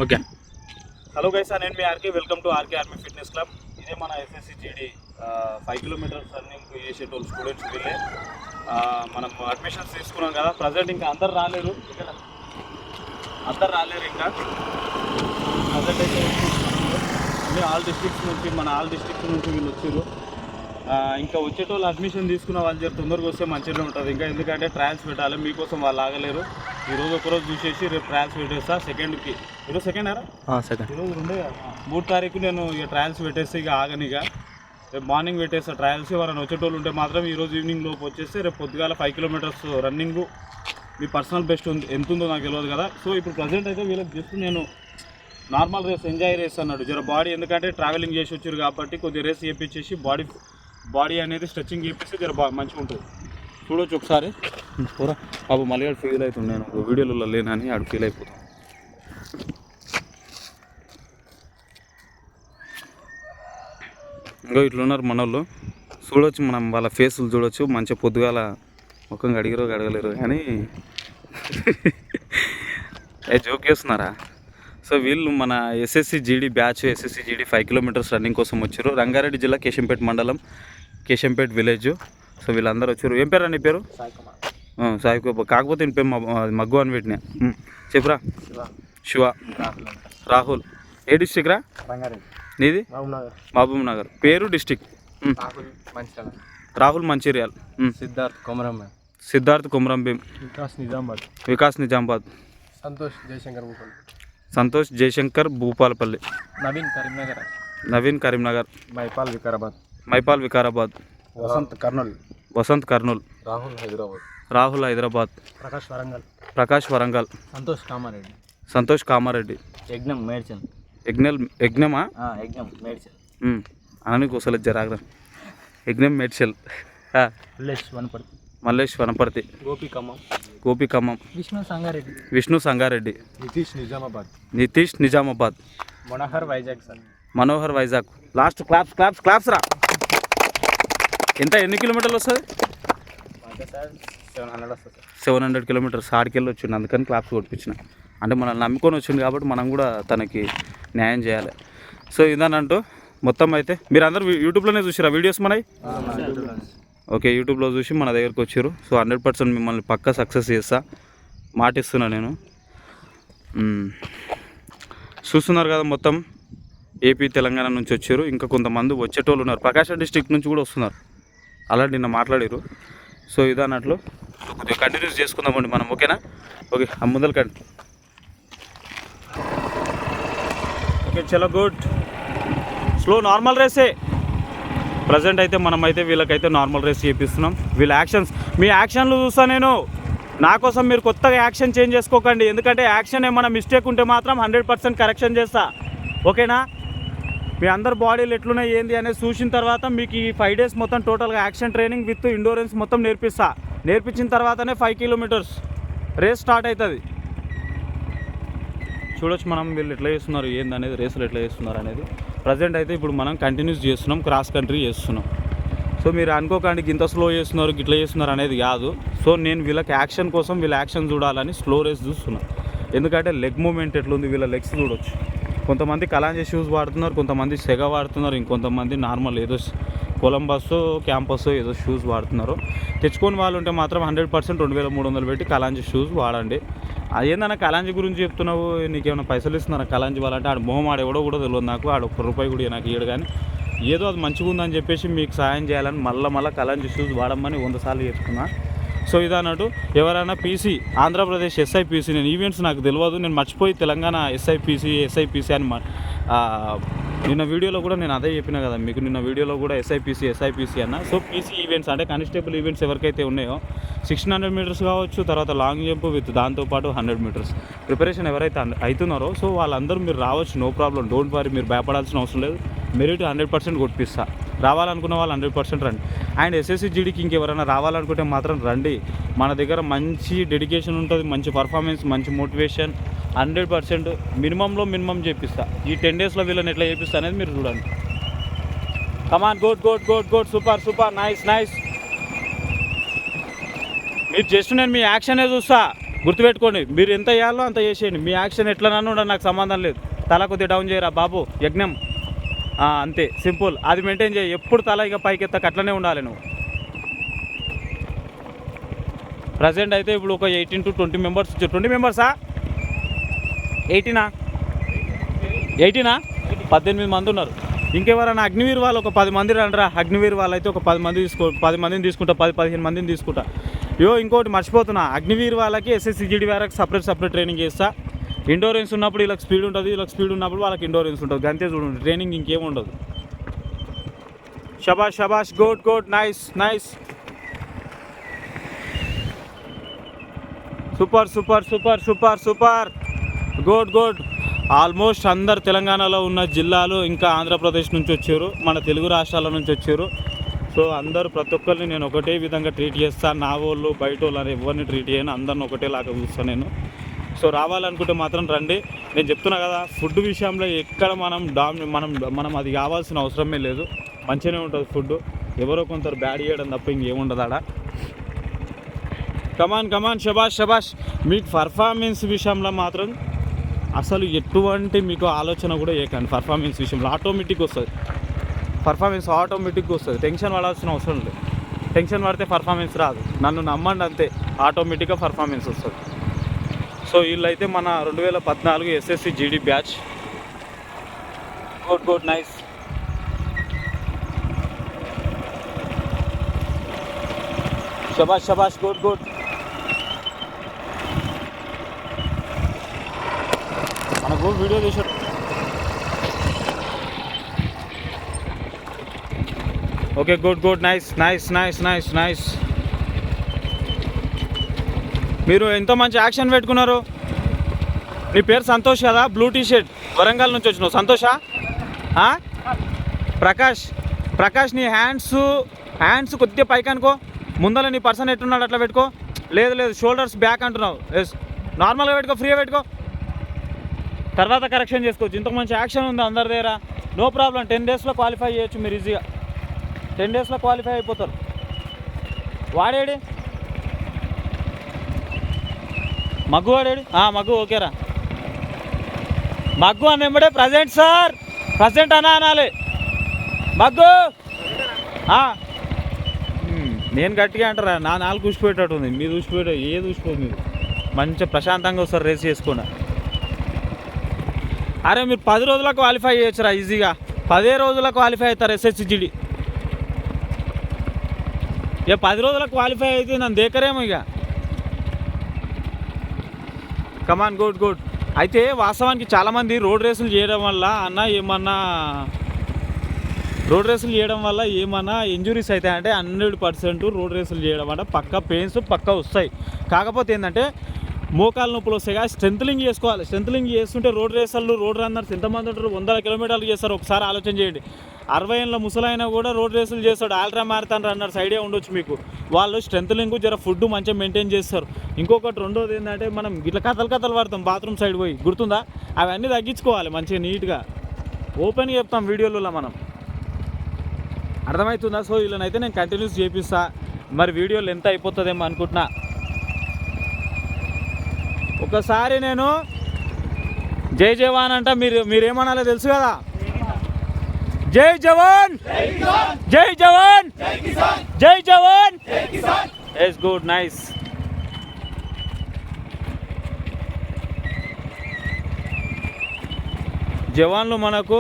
Okay. Hello guys, నేను మీ RK. Welcome to RK army fitness club. ఇదే మన ఎస్ఎస్సి జీడీ 5 కిలోమీటర్స్ రన్నింగ్ చేసేటోళ్ళు స్టూడెంట్స్ వీళ్ళే. మనం అడ్మిషన్స్ తీసుకున్నాం కదా. ప్రజెంట్ ఇంకా అందరు రాలేరు ఇంకా ప్రజెంట్ అయితే అన్ని ఆల్ డిస్ట్రిక్ట్స్ నుంచి వీళ్ళు వచ్చారు. ఇంకా వచ్చేటోళ్ళు అడ్మిషన్ తీసుకున్న వాళ్ళు జర తొందరగా వస్తే మంచిగా ఉంటుంది. ఇంకా ఎందుకంటే ట్రయల్స్ పెట్టాలి, మీకోసం వాళ్ళు ఆగలేరు. ఈరోజు ఒకరోజు చూసేసి రేపు ట్రయల్స్ పెట్టేస్తా. సెకండ్కి ఈరోజు సెకండ్ ఈరోజు 3 తారీఖు నేను ఇక ట్రయల్స్ పెట్టేస్తే ఇక ఆగనిక రేపు మార్నింగ్ పెట్టేస్తా ట్రయల్స్. ఎవరైనా వచ్చేటోళ్ళు ఉంటే మాత్రం ఈరోజు ఈవినింగ్ లోపు వచ్చేస్తే రేపు పొద్దుగాల 5 కిలోమీటర్స్ రన్నింగ్. మీ పర్సనల్ బెస్ట్ ఎంత ఉందో నాకు తెలియదు కదా. సో ఇప్పుడు ప్రజెంట్ అయితే వీళ్ళకి జస్ట్ నేను నార్మల్ రేస్, ఎంజాయ్ రేస్ అన్నాడు. జర బాడీ ఎందుకంటే ట్రావెలింగ్ చేసి వచ్చారు కాబట్టి కొద్దిగా రేస్ చేయించేసి బాడీ అనేది స్ట్రెచ్చింగ్ చేపిస్తే జర మంచిగా ఉంటుంది. చూడొచ్చు ఒకసారి. పూరా బాబు మళ్ళీ ఆడు ఫీల్ అవుతుంది, నేను వీడియోలలో లేనని ఆడు ఫీల్ అయిపోతాను. ఇంకా ఇట్లున్నారు మన వాళ్ళు. చూడవచ్చు, మనం వాళ్ళ ఫేసులు చూడవచ్చు. మంచిగా పొద్దుగాల ముఖంగా అడగలేరు కానీ జోక్ చేస్తున్నారా. సో వీళ్ళు మన SSC GD batch, SSC GD 5 kilometres running కోసం వచ్చారు. రంగారెడ్డి జిల్లా కేశంపేట మండలం, కేశంపేట విలేజ్. సో వీళ్ళందరూ వచ్చారు. ఏం పేరు అని పేరు? సాయి కుమార్. కాకపోతే ఇంటి పేరు మగ్గు అని పెట్టినా. చెప్పురా. శివ. రాహుల్. ఏ డిస్టిక్ రా? నీది? మహబూబ్ నగర్. పేరు, డిస్టిక్? రాహుల్ మంచిర్యాల్. సిద్ధార్థ్ కొమరంభీం. వికాస్ నిజామాబాద్. సంతోష్ జయశంకర్ భూపాలపల్లి. నవీన్ కరీంనగర్. మైపాల్ వికారాబాద్. వసంత్ కర్నూల్. రాహుల్ హైదరాబాద్. ప్రకాష్ వరంగల్. సంతోష్ కామారెడ్డి. యజ్ఞమా అని కూసలేదు జరాగ్ర. యజ్ఞం మేడ్చల్. మల్లేష్ వనపర్తి. గోపి ఖమ్మం. విష్ణు సంగారెడ్డి. నితీష్ నిజామాబాద్. మనోహర్ వైజాగ్. లాస్ట్ క్లాప్స్ రా. ఎన్ని కిలోమీటర్లు వస్తుంది? 700 కిలోమీటర్స్. ఆడికెళ్ళి వచ్చిండు, అందుకని క్లాప్స్ కొట్టించిన. అంటే మనల్ని నమ్ముకొని వచ్చింది కాబట్టి మనం కూడా తనకి న్యాయం చేయాలి. సో ఇదానంటూ మొత్తం అయితే మీరు అందరూ యూట్యూబ్లోనే చూసిరా వీడియోస్ మనవి? ఓకే, యూట్యూబ్లో చూసి మన దగ్గరకు వచ్చారు. సో 100% మిమ్మల్ని పక్కా సక్సెస్ చేస్తా, మాటిస్తున్నా నేను. చూస్తున్నారు కదా, మొత్తం ఏపీ తెలంగాణ నుంచి వచ్చారు. ఇంకా కొంతమంది వచ్చేటోళ్ళు ఉన్నారు, ప్రకాశం డిస్ట్రిక్ట్ నుంచి కూడా వస్తున్నారు. అలా నిన్న మాట్లాడారు. సో ఇదన్నట్లు కొద్దిగా కంటిన్యూస్ చేసుకుందామండి మనం. ఓకేనా? ఓకే, ముందర కండి. ఓకే, చలో గుడ్. స్లో నార్మల్ రేసే. ప్రజెంట్ అయితే మనమైతే వీళ్ళకైతే నార్మల్ రేస్ చేపిస్తున్నాం. వీళ్ళ యాక్షన్స్, మీ యాక్షన్లు చూస్తా నేను. నా కోసం మీరు కొత్తగా యాక్షన్ చేంజ్ చేసుకోకండి. ఎందుకంటే యాక్షన్ ఏమైనా మిస్టేక్ ఉంటే మాత్రం 100% కరెక్షన్ చేస్తా. ఓకేనా? మీ అందరు బాడీలు ఎట్లున్నాయి ఏంది అనేది చూసిన తర్వాత మీకు ఈ 5 డేస్ మొత్తం టోటల్గా యాక్షన్ ట్రైనింగ్ విత్ ఇండోరెన్స్ మొత్తం నేర్పించిన తర్వాతనే 5 కిలోమీటర్స్ రేస్ స్టార్ట్ అవుతుంది. చూడొచ్చు మనం వీళ్ళు ఎట్లా చేస్తున్నారు ఏంది అనేది, రేసులు ఎట్లా చేస్తున్నారు అనేది. ప్రజెంట్ అయితే ఇప్పుడు మనం కంటిన్యూస్ చేస్తున్నాం, క్రాస్ కంట్రీ చేస్తున్నాం. సో మీరు అనుకోకండి ఇంత స్లో చేస్తున్నారు గిట్లా చేస్తున్నారు అనేది కాదు. సో నేను వీళ్ళకి యాక్షన్ కోసం వీళ్ళ యాక్షన్ చూడాలని స్లో రేస్ చూస్తున్నాను. ఎందుకంటే లెగ్ మూమెంట్ ఎట్లుంది, వీళ్ళ లెగ్స్ చూడొచ్చు. కొంతమంది కలాంజీ షూస్ వాడుతున్నారు, కొంతమంది సెగ వాడుతున్నారు, ఇంకొంతమంది నార్మల్ ఏదో కొలంబస్ క్యాంపస్ ఏదో షూస్ వాడుతున్నారు. తెచ్చుకొని వాళ్ళు ఉంటే మాత్రం 100% 2300 పెట్టి కలాంజీ షూస్ వాడండి. అదేందన్నా కలాంజీ గురించి చెప్తున్నావు, నీకేమైనా పైసలు ఇస్తున్నారా కలాంజీ వాళ్ళంటే? ఆడు మొహం ఆడెవడో కూడా తెలియదు నాకు. ఆడు 1 రూపాయి కూడా నాకు ఇయ్యడు. కానీ ఏదో అది మంచిగా ఉందని చెప్పేసి మీకు సాయం చేయాలని మళ్ళీ కలాంజీ షూస్ వాడమని 100 సార్లు చెప్తున్నా. సో ఇదన్నట్టు ఎవరైనా పీసీ ఆంధ్రప్రదేశ్ ఎస్ఐపీసీ, నేను ఈవెంట్స్ నాకు తెలియదు, నేను మర్చిపోయి తెలంగాణ ఎస్ఐపీసీ అని నిన్న వీడియోలో కూడా నేను అదే చెప్పినా కదా మీకు. నిన్న వీడియోలో కూడా ఎస్ఐపీసీ అన్న. సో పీసీ ఈవెంట్స్ అంటే కానిస్టేబుల్ ఈవెంట్స్ ఎవరికైతే ఉన్నాయో 1600 మీటర్స్ కావచ్చు, తర్వాత లాంగ్ జంప్ విత్ దాంతోపాటు 100 మీటర్స్ ప్రిపరేషన్ ఎవరైతే అవుతున్నారో సో వాళ్ళందరూ మీరు రావచ్చు, నో ప్రాబ్లం, డోంట్ వరీ. మీరు భయపడాల్సిన అవసరం లేదు. మెరిట్ 100% కొట్టిస్తా. రావాలనుకున్న వాళ్ళు 100% రండి. అండ్ ఎస్ఎస్సి జీడీకి ఇంకెవరైనా రావాలనుకుంటే మాత్రం రండి. మన దగ్గర మంచి డెడికేషన్ ఉంటుంది, మంచి పర్ఫార్మెన్స్, మంచి మోటివేషన్. 100% మినిమం చేపిస్తా. ఈ 10 డేస్లో వీళ్ళని ఎట్లా చేపిస్తా అనేది మీరు చూడండి. కమాన్, గుడ్, సూపర్, నైస్. మీరు జస్ట్ నేను మీ యాక్షనే చూస్తా. గుర్తుపెట్టుకోండి, మీరు ఎంత చేయాలో అంత చేసేయండి. మీ యాక్షన్ ఎట్లనన్నా ఉండదు, నాకు సంబంధం లేదు. తల కొద్దిగా డౌన్ చేయరా బాబు, యజ్ఞం అంతే, సింపుల్. అది మెయింటైన్ చేయి. ఎప్పుడు తల ఇక పైకి ఎత్తక అట్లనే ఉండాలి నువ్వు. ప్రజెంట్ అయితే ఇప్పుడు ఒక 18 to 20 మెంబర్స్ వచ్చారు. 20 మెంబర్సా? 18 18 మంది ఉన్నారు. ఇంకెవరైనా అగ్నివీర్ వాళ్ళు ఒక 10 మంది రండిరా. అగ్నివీర్ వాళ్ళు అయితే ఒక 10 మందిని తీసుకుంటా, 10-15 మందిని తీసుకుంటా. ఇంకోటి మర్చిపోతున్నా, అగ్నివీర్ వాళ్ళకి SSCGD వాళ్ళకి సపరేట్ ట్రైనింగ్ చేస్తా. ఇండోరెన్స్ ఉన్నప్పుడు వీళ్ళకి స్పీడ్ ఉంటుంది, వీళ్ళకి స్పీడ్ ఉన్నప్పుడు వాళ్ళకి ఇండోరెన్స్ ఉంటుంది. అంతే చూడండి, ట్రైనింగ్ ఇంకేం ఉండదు. షబాష్ good nice. Super good. Almost అందరు తెలంగాణలో ఉన్న జిల్లాలు, ఇంకా ఆంధ్రప్రదేశ్ నుంచి వచ్చారు, మన తెలుగు రాష్ట్రాల నుంచి వచ్చారు. సో అందరూ ప్రతి ఒక్కరిని నేను ఒకటే విధంగా ట్రీట్ చేస్తాను. నా వాళ్ళు బయట వాళ్ళు అని ఎవరిని ట్రీట్ చేయను, అందరిని ఒకటేలాగా చూస్తాను నేను. సో రావాలనుకుంటే మాత్రం రండి. నేను చెప్తున్నా కదా, ఫుడ్ విషయంలో ఎక్కడ మనం అది కావాల్సిన అవసరమే లేదు. మంచిగానే ఉంటుంది ఫుడ్. ఎవరో కొందరు బ్యాడ్ చేయడం తప్ప ఇంకేముండదు ఆడ. కమాన్ శబాష్. మీకు పర్ఫార్మెన్స్ విషయంలో మాత్రం అసలు ఎటువంటి మీకు ఆలోచన కూడా చేయకండి. పర్ఫార్మెన్స్ విషయంలో ఆటోమేటిక్గా వస్తుంది. టెన్షన్ పడాల్సిన అవసరం లేదు. టెన్షన్ పడితే పర్ఫార్మెన్స్ రాదు. నన్ను నమ్మండి, అంతే, ఆటోమేటిక్గా పర్ఫార్మెన్స్ వస్తుంది. సో వీళ్ళైతే మన 2014 SSCGD బ్యాచ్. Good nice. శబాష్ గుడ్. మనకు వీడియో తీసాడు. Okay good nice. మీరు ఎంతో మంచి యాక్షన్ పెట్టుకున్నారు. నీ పేరు సంతోష్ కదా, బ్లూ టీషర్ట్, వరంగల్ నుంచి వచ్చినావు. సంతోషా? ప్రకాష్ నీ హ్యాండ్స్ కొద్దిగా పైకి అనుకో. ముందర నీ పర్సన్ ఎట్టున్నాడు అట్లా పెట్టుకో. లేదు షోల్డర్స్ బ్యాక్ అంటున్నావు. ఎస్, నార్మల్గా పెట్టుకో, ఫ్రీగా పెట్టుకో. తర్వాత కరెక్షన్ చేసుకోవచ్చు. ఇంత మంచి యాక్షన్ ఉంది అందరి దగ్గర. No problem. 10 daysలో క్వాలిఫై చేయొచ్చు మీరు ఈజీగా. 10 daysలో క్వాలిఫై అయిపోతారు. వాడేడి మగ్గు, మగ్గు ఓకేరా. మగ్గు అని వెంబడే ప్రజెంట్ సార్, ప్రజెంట్ అనాలి. మగ్గు నేను గట్టిగా అంటారా, నా 4 ఊసిపోయేటట్టు ఉంది. మీరు ఊసిపోయేట ఏది ఊసిపోదు. మీరు మంచిగా ప్రశాంతంగా వస్తారు రేస్ చేసుకున్నా. అరే మీరు 10 రోజులకు క్వాలిఫై చేయొచ్చురా ఈజీగా. 10 రోజులకు క్వాలిఫై అవుతారు SSCGD. ఇక 10 రోజులకు క్వాలిఫై అయితే నన్ను దేకరేమో ఇక. Come on good. అయితే వాస్తవానికి చాలామంది రోడ్ రేసులు చేయడం వల్ల ఏమన్నా ఇంజురీస్ అవుతాయి అంటే 100% రోడ్ రేసులు చేయడం అంటే పక్కా పెయిన్స్ పక్కా వస్తాయి. కాకపోతే ఏంటంటే మోకాలు నొప్పులు వస్తాయి. స్ట్రెంత్లింగ్ చేసుకోవాలి. స్ట్రెంత్లింగ్ చేస్తుంటే రోడ్ రేసర్లు, రోడ్ రన్నర్స్ ఎంతమంది ఉంటారు? 100 కిలోమీటర్లు చేస్తారు. ఒకసారి ఆలోచన చేయండి. 60 ఏళ్ళ ముసలైనా కూడా రోడ్ రేసులు చేస్తాడు. అల్ట్రా మ్యారథాన్ రన్నర్స్ ఐడియా ఉండొచ్చు మీకు. వాళ్ళు స్ట్రెంత్లింగ్ జర ఫుడ్ మంచిగా మెయింటైన్ చేస్తారు. ఇంకొకటి రెండోది ఏంటంటే, మనం ఇట్లా కథలు పడతాం బాత్రూమ్ సైడ్ పోయి, గుర్తుందా? అవన్నీ తగ్గించుకోవాలి మంచిగా నీట్గా. ఓపెన్గా చెప్తాం వీడియోలలో మనం, అర్థమవుతుందా? సో వీళ్ళనైతే నేను కంటిన్యూస్ చేపిస్తా. మరి వీడియోలు ఎంత అయిపోతుందేమో అనుకుంటున్నా. ఒకసారి నేను జై జవాన్ అంట, మీరేమనాలో తెలుసు కదా. జై జవాన్, జై జవాన్. Yes good nice. జవాన్లు మనకు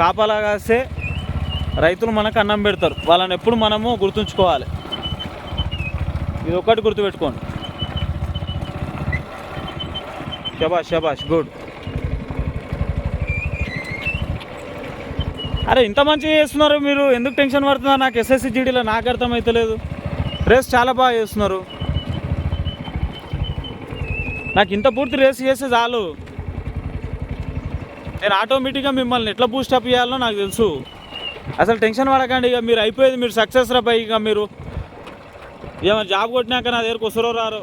కాపలా కాస్తే రైతులు మనకు అన్నం పెడతారు. వాళ్ళని ఎప్పుడు మనము గుర్తుంచుకోవాలి. ఇది ఒక్కటి గుర్తుపెట్టుకోండి. శబాష్ గుడ్. అరే ఇంత మంచిగా చేస్తున్నారు మీరు, ఎందుకు టెన్షన్ పడుతున్నారు? నాకు SSCGDలో నాకు అర్థమవుతలేదు. రేస్ చాలా బాగా చేస్తున్నారు. నాకు ఇంత పూర్తి రేస్ చేస్తే చాలు. నేను ఆటోమేటిక్గా మిమ్మల్ని ఎట్లా బూస్టప్ చేయాలో నాకు తెలుసు. అసలు టెన్షన్ పడకండి. ఇక మీరు అయిపోయేది, మీరు సక్సెస్ రా. ఇక మీరు ఏమైనా జాబ్ కొట్టినాక నా దగ్గరకు వస్తారో రారో.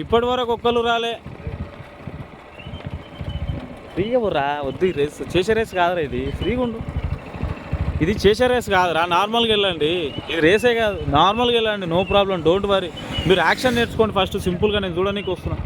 ఇప్పటి వరకు ఒక్కరు రాలే. ఫ్రీగా రా, వద్దు. ఈ రేస్ చేసే రేస్ కాదురా, ఇది ఫ్రీగా ఉండు. ఇది చేసే రేస్ కాదురా, నార్మల్గా వెళ్ళండి. ఇది రేసే కాదు, నార్మల్గా వెళ్ళండి. No problem, don't worry. మీరు యాక్షన్ నేర్చుకోండి ఫస్ట్, సింపుల్గా నేను చూడడానికి వస్తున్నా.